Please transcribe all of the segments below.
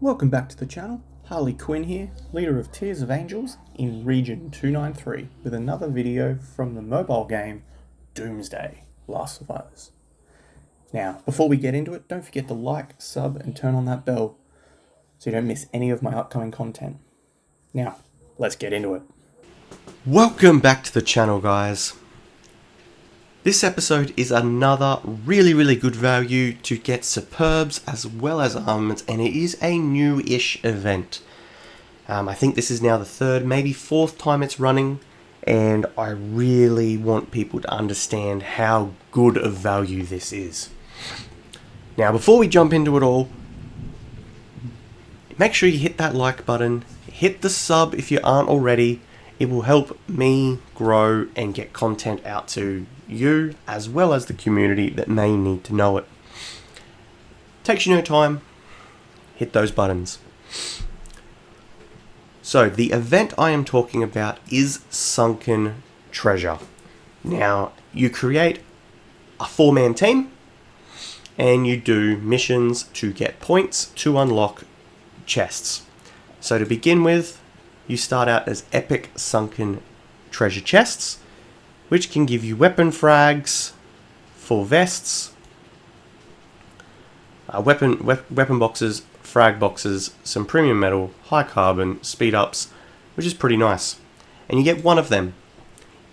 Welcome back to the channel. Harley Quinn here, leader of Tears of Angels in Region 293 with another video from the mobile game Doomsday Last Survivors. Now, before we get into it, don't forget to like, sub and turn on that bell so you don't miss any of my upcoming content. Now, let's get into it. Welcome back to the channel, guys. This episode is another really good value to get superbs as well as armaments, and it is a new-ish event. I think this is now the third, maybe fourth time it's running, and I really want people to understand how good of value this is. Now, before we jump into it all, make sure you hit that like button, hit the sub if you aren't already. It will help me grow and get content out to you as well as the community that may need to know it. Takes you no time. Hit those buttons. So the event I am talking about is Sunken Treasure. Now you create a 4-man team and you do missions to get points to unlock chests. So to begin with, you start out as epic sunken treasure chests, which can give you weapon frags, 4 vests, weapon boxes, frag boxes, some premium metal, high carbon, speed ups, which is pretty nice. And you get one of them.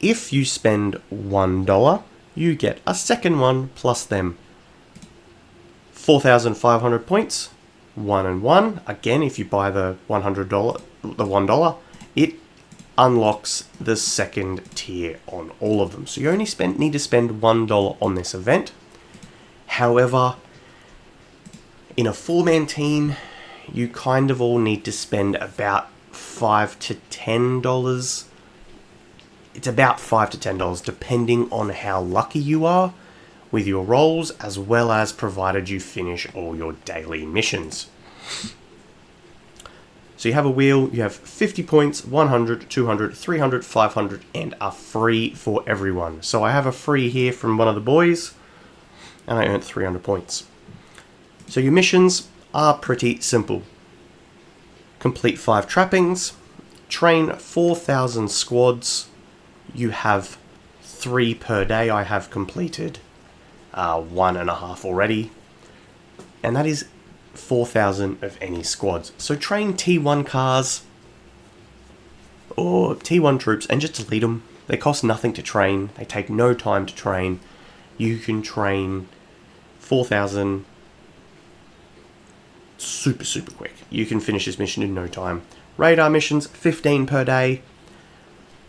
If you spend $1, you get a second one plus them. 4,500 points, 1 and 1. Again, if you buy the $1, it unlocks the second tier on all of them. So you only need to spend $1 on this event. However, in a 4-man team, you kind of all need to spend about $5 to $10. It's about $5 to $10 depending on how lucky you are with your rolls, as well as provided you finish all your daily missions. So you have a wheel, you have 50 points, 100, 200, 300, 500, and a free for everyone. So I have a free here from one of the boys, and I earned 300 points. So your missions are pretty simple. Complete 5 trappings, train 4,000 squads. You have 3 per day. I have completed 1.5 already. And that is 4,000 of any squads. So train T1 cars or T1 troops and just lead them. They cost nothing to train. They take no time to train. You can train 4,000 super quick. You can finish this mission in no time. Radar missions, 15 per day.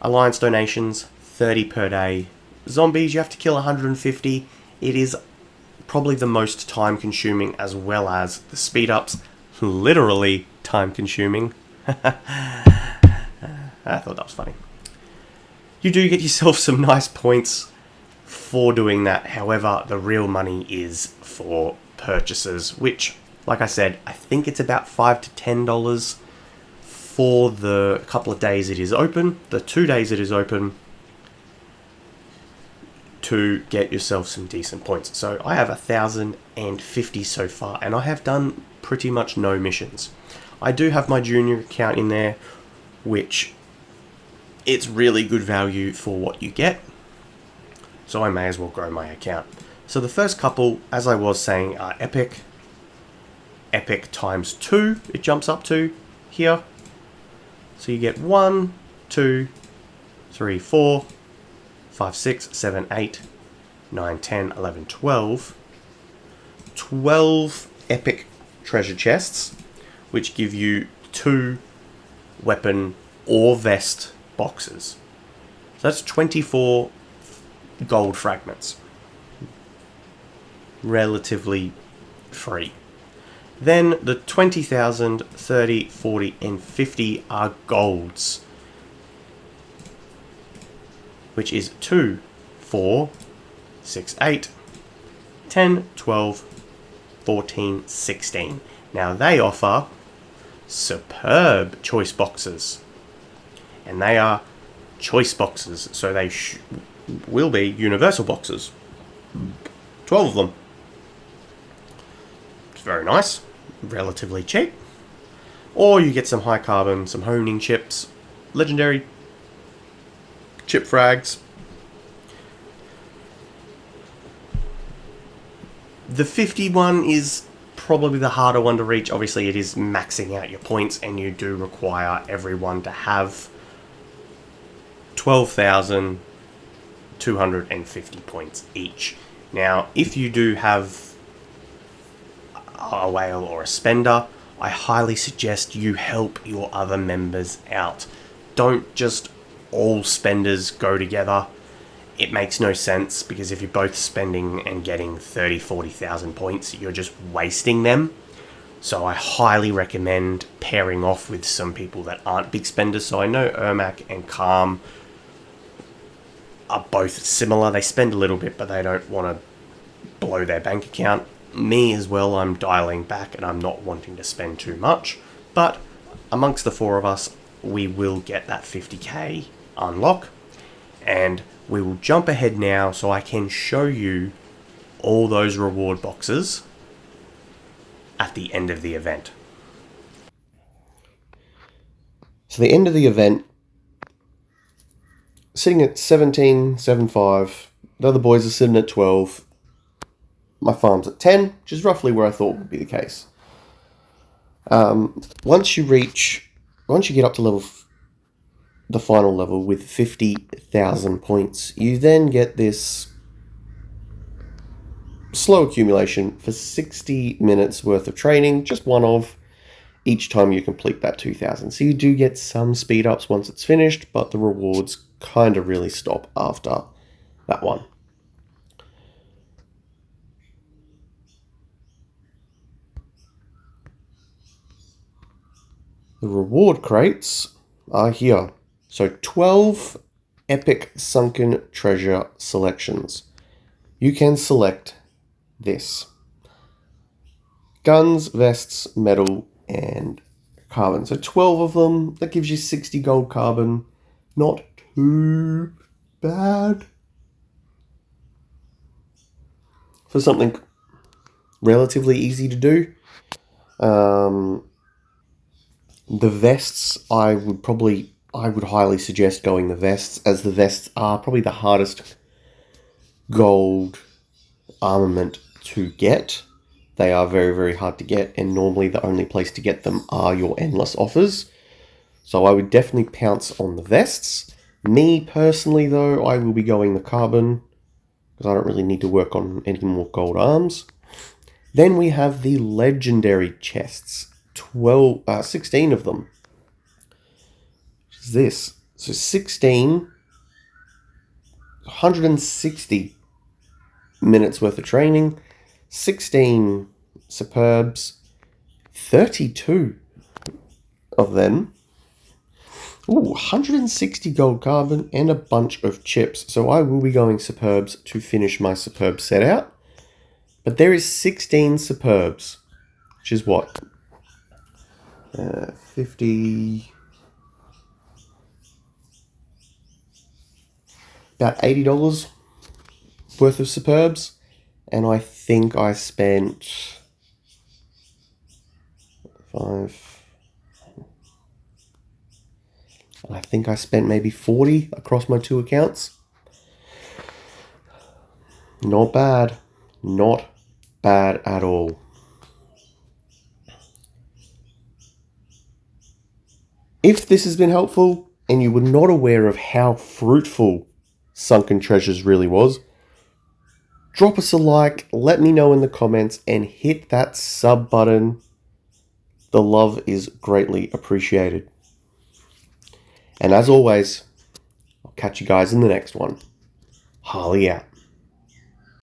Alliance donations, 30 per day. Zombies, you have to kill 150. It is probably the most time consuming, as well as the speed ups, literally time consuming. I thought that was funny. You do get yourself some nice points for doing that. However, the real money is for purchases, which, like I said, I think it's about $5 to $10 for the couple of days it is open, the 2 days it is open, to get yourself some decent points. So I have 1,050 so far, and I have done pretty much no missions. I do have my junior account in there, which it's really good value for what you get. So I may as well grow my account. So the first couple, as I was saying, are epic. Epic times 2, it jumps up to here. So you get 1, 2, 3, 4, 5, 6, 7, 8, 9, 10, 11, 12. 12 epic treasure chests, which give you 2 weapon or vest boxes. So that's 24 gold fragments. Relatively free. Then the 20,000, 30, 40, and 50 are golds, which is 2, 4, 6, 8, 10, 12, 14, 16. Now they offer superb choice boxes. And they are choice boxes, so they will be universal boxes. 12 of them. It's very nice. Relatively cheap. Or you get some high carbon, some honing chips, legendary chip frags. The 50 is probably the harder one to reach. Obviously, it is maxing out your points, and you do require everyone to have 12,250 points each. Now, if you do have a whale or a spender, I highly suggest you help your other members out. Don't just all spenders go together. It makes no sense, because if you're both spending and getting 40,000 points, you're just wasting them. So I highly recommend pairing off with some people that aren't big spenders. So I know Ermac and Calm are both similar. They spend a little bit, but they don't want to blow their bank account. Me as well, I'm dialing back and I'm not wanting to spend too much. But amongst the four of us, we will get that 50k unlock. And we will jump ahead now so I can show you all those reward boxes at the end of the event. So the end of the event, sitting at 17.75, the other boys are sitting at 12, my farm's at 10, which is roughly where I thought would be the case. Once you get up to the final level with 50,000 points, you then get this slow accumulation for 60 minutes worth of training, just one of, each time you complete that 2,000. So you do get some speed ups once it's finished, but the rewards kind of really stop after that one. The reward crates are here. So 12 epic Sunken Treasure selections. You can select this: guns, vests, metal, and carbon. So 12 of them. That gives you 60 gold carbon. Not too bad for something relatively easy to do. The vests, I would highly suggest going the vests, as the vests are probably the hardest gold armament to get. They are very, very hard to get, and normally the only place to get them are your endless offers. So I would definitely pounce on the vests. Me personally though, I will be going the carbon, because I don't really need to work on any more gold arms. Then we have the legendary chests. 16 of them. Which is this. So 16, 160 minutes worth of training, 16 superbs, 32 of them. Ooh, 160 gold carbon and a bunch of chips. So I will be going superbs to finish my superb set out. But there is 16 superbs, which is what? 50, about $80 worth of superbs, and I think I spent maybe 40 across my two accounts. Not bad at all. If this has been helpful and you were not aware of how fruitful Sunken Treasures really was, drop us a like, let me know in the comments, and hit that sub button. The love is greatly appreciated. And as always, I'll catch you guys in the next one. Harley out.